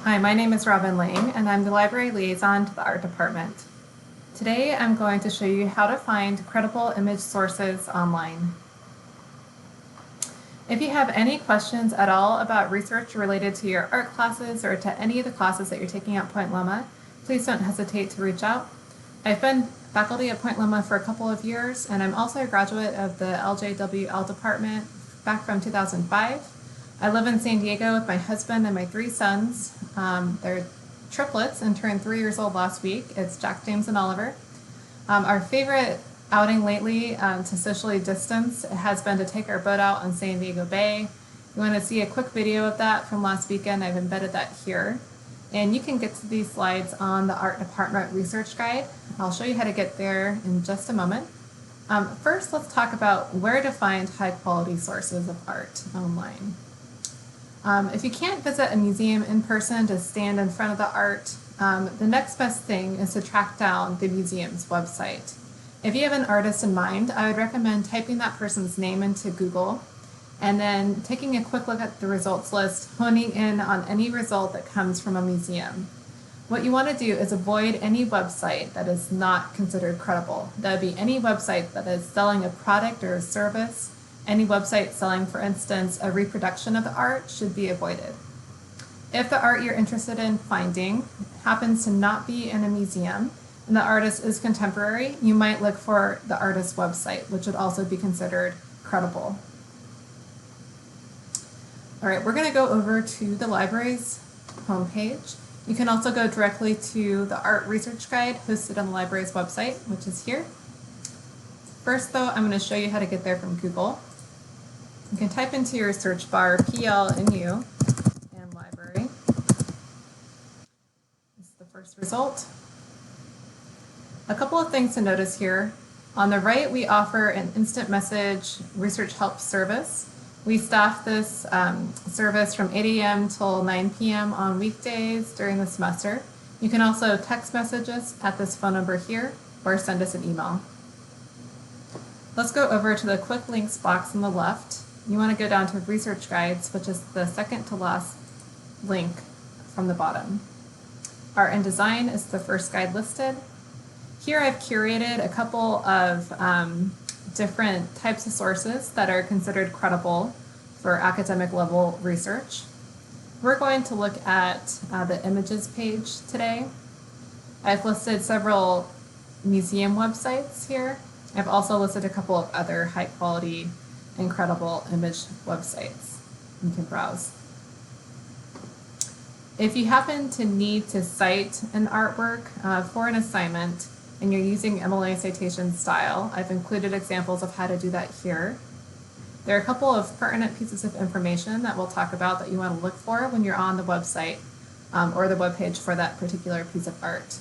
Hi, my name is Robin Lain, and I'm the library liaison to the art department. Today, I'm going to show you how to find credible image sources online. If you have any questions at all about research related to your art classes or to any of the classes that you're taking at Point Loma, please don't hesitate to reach out. I've been faculty at Point Loma for a couple of years, and I'm also a graduate of the LJWL department back from 2005. I live in San Diego with my husband and my 3 sons. They're triplets and turned 3 years old last week. It's Jack, James, and Oliver. Our favorite outing lately to socially distance has been to take our boat out on San Diego Bay. If you want to see a quick video of that from last weekend, I've embedded that here. And you can get to these slides on the art department research guide. I'll show you how to get there in just a moment. First, let's talk about where to find high quality sources of art online. If you can't visit a museum in person to stand in front of the art, the next best thing is to track down the museum's website. If you have an artist in mind, I would recommend typing that person's name into Google and then taking a quick look at the results list, honing in on any result that comes from a museum. What you want to do is avoid any website that is not considered credible. That would be any website that is selling a product or a service. Any website selling, for instance, a reproduction of the art should be avoided. If the art you're interested in finding happens to not be in a museum and the artist is contemporary, you might look for the artist's website, which would also be considered credible. All right, we're going to go over to the library's homepage. You can also go directly to the art research guide hosted on the library's website, which is here. First, though, I'm going to show you how to get there from Google. You can type into your search bar PLNU and library. This is the first result. A couple of things to notice here. On the right, we offer an instant message research help service. We staff this service from 8 a.m. till 9 p.m. on weekdays during the semester. You can also text message us at this phone number here or send us an email. Let's go over to the quick links box on the left. You want to go down to research guides, which is the second to last link from the bottom. Art and design is the first guide listed. Here I've curated a couple of different types of sources that are considered credible for academic level research. We're going to look at the images page today. I've listed several museum websites here. I've also listed a couple of other high quality and credible image websites you can browse. If you happen to need to cite an artwork for an assignment and you're using MLA citation style, I've included examples of how to do that here. There are a couple of pertinent pieces of information that we'll talk about that you want to look for when you're on the website or the webpage for that particular piece of art.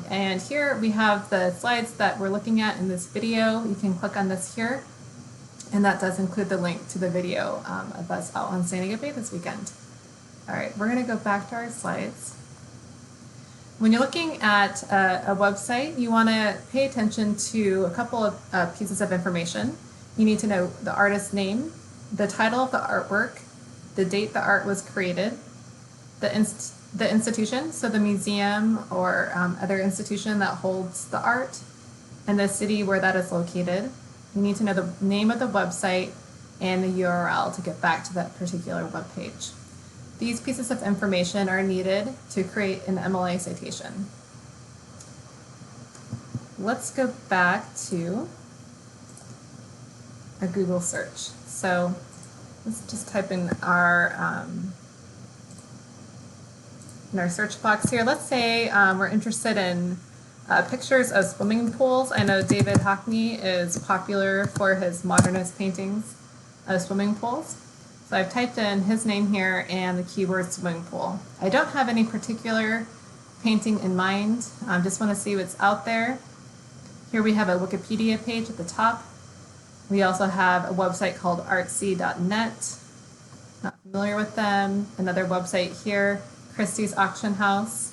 And here we have the slides that we're looking at in this video. You can click on this here, and that does include the link to the video of us out on San Diego Bay this weekend. All right, we're going to go back to our slides. When you're looking at a website, you want to pay attention to a couple of pieces of information. You need to know the artist's name, the title of the artwork, the date the art was created, the institution, so the museum or other institution that holds the art, and the city where that is located. You need to know the name of the website and the URL to get back to that particular web page. These pieces of information are needed to create an MLA citation. Let's go back to a Google search. So let's just type in our search box here. Let's say we're interested in pictures of swimming pools. I know David Hockney is popular for his modernist paintings of swimming pools. So I've typed in his name here and the keyword swimming pool. I don't have any particular painting in mind. I just want to see what's out there. Here we have a Wikipedia page at the top. We also have a website called artsy.net. Not familiar with them. Another website here, Christie's Auction House.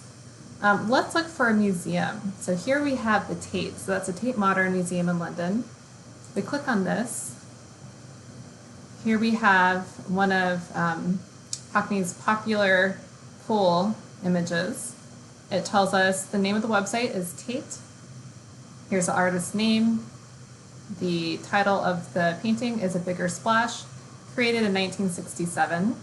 Let's look for a museum. So here we have the Tate. So that's the Tate Modern Museum in London. We click on this. Here we have one of Hockney's popular pull images. It tells us the name of the website is Tate. Here's the artist's name. The title of the painting is A Bigger Splash, created in 1967.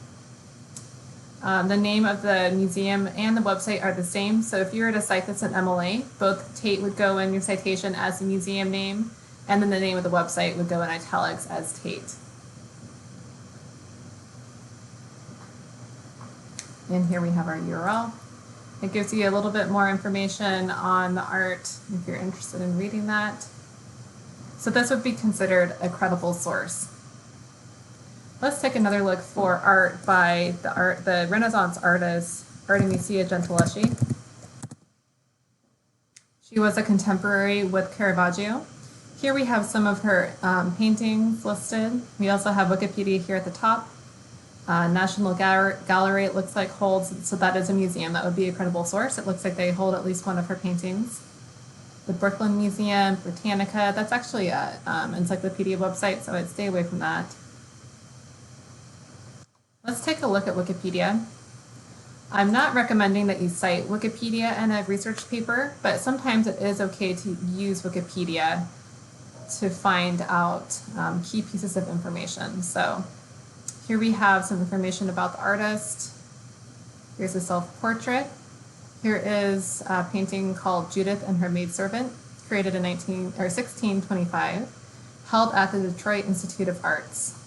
The name of the museum and the website are the same, so if you were to cite this in MLA, both Tate would go in your citation as the museum name, and then the name of the website would go in italics as Tate. And here we have our URL. It gives you a little bit more information on the art if you're interested in reading that. So this would be considered a credible source. Let's take another look for art by the Renaissance artist Artemisia Gentileschi. She was a contemporary with Caravaggio. Here we have some of her paintings listed. We also have Wikipedia here at the top. National Gallery, it looks like, holds, so that is a museum. That would be a credible source. It looks like they hold at least one of her paintings. The Brooklyn Museum, Britannica, that's actually an encyclopedia website, so I'd stay away from that. Let's take a look at Wikipedia. I'm not recommending that you cite Wikipedia in a research paper, but sometimes it is okay to use Wikipedia to find out key pieces of information. So here we have some information about the artist. Here's a self-portrait. Here is a painting called Judith and Her Maidservant, created in 1625, held at the Detroit Institute of Arts.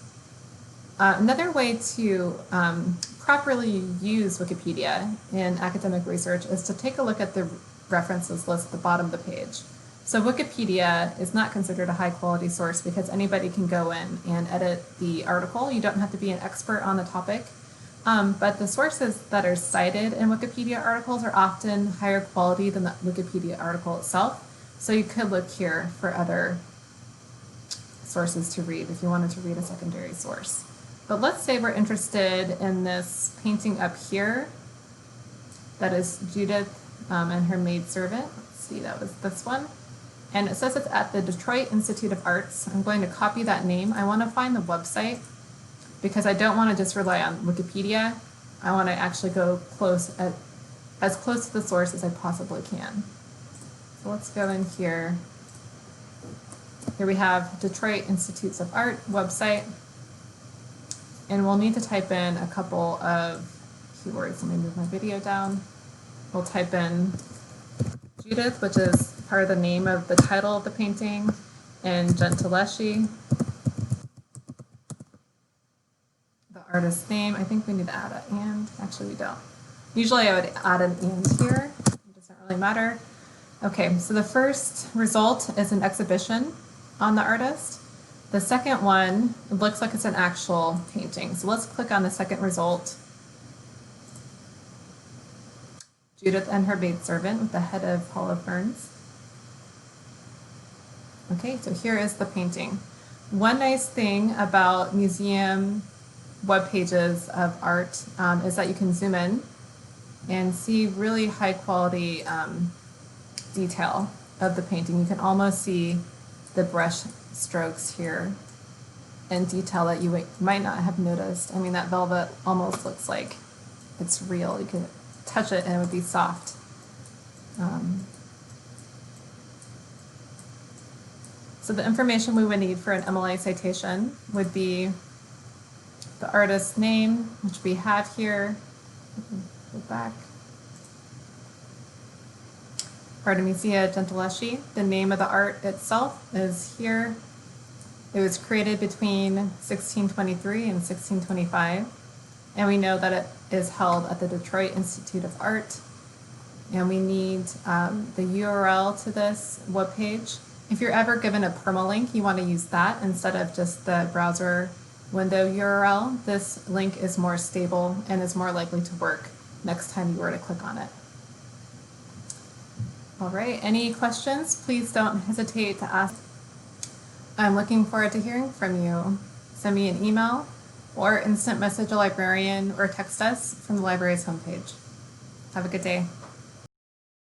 Another way to properly use Wikipedia in academic research is to take a look at the references list at the bottom of the page. So Wikipedia is not considered a high quality source because anybody can go in and edit the article. You don't have to be an expert on the topic. But the sources that are cited in Wikipedia articles are often higher quality than the Wikipedia article itself. So you could look here for other sources to read if you wanted to read a secondary source. But let's say we're interested in this painting up here. That is Judith and Her Maidservant. Let's see, that was this one. And it says it's at the Detroit Institute of Arts. I'm going to copy that name. I want to find the website because I don't want to just rely on Wikipedia. I want to actually go as close to the source as I possibly can. So let's go in here. Here we have Detroit Institutes of Art website. And we'll need to type in a couple of keywords. Let me move my video down. We'll type in Judith, which is part of the name of the title of the painting, and Gentileschi, the artist's name. I think we need to add an and. Actually, we don't. Usually I would add an and here. It doesn't really matter. Okay, so the first result is an exhibition on the artist. The second one, it looks like it's an actual painting. So let's click on the second result. Judith and Her Maidservant with the head of Paula Ferns. Okay, so here is the painting. One nice thing about museum web pages of art is that you can zoom in and see really high quality detail of the painting. You can almost see the brush strokes here and detail that you might not have noticed. I mean, that velvet almost looks like it's real. You could touch it and it would be soft. So the information we would need for an MLA citation would be the artist's name, which we have here. Go back. Artemisia Gentileschi. The name of the art itself is here. It was created between 1623 and 1625. And we know that it is held at the Detroit Institute of Art. And we need the URL to this webpage. If you're ever given a permalink, you want to use that instead of just the browser window URL. This link is more stable and is more likely to work next time you were to click on it. All right, any questions? Please don't hesitate to ask. I'm looking forward to hearing from you. Send me an email or instant message a librarian or text us from the library's homepage. Have a good day.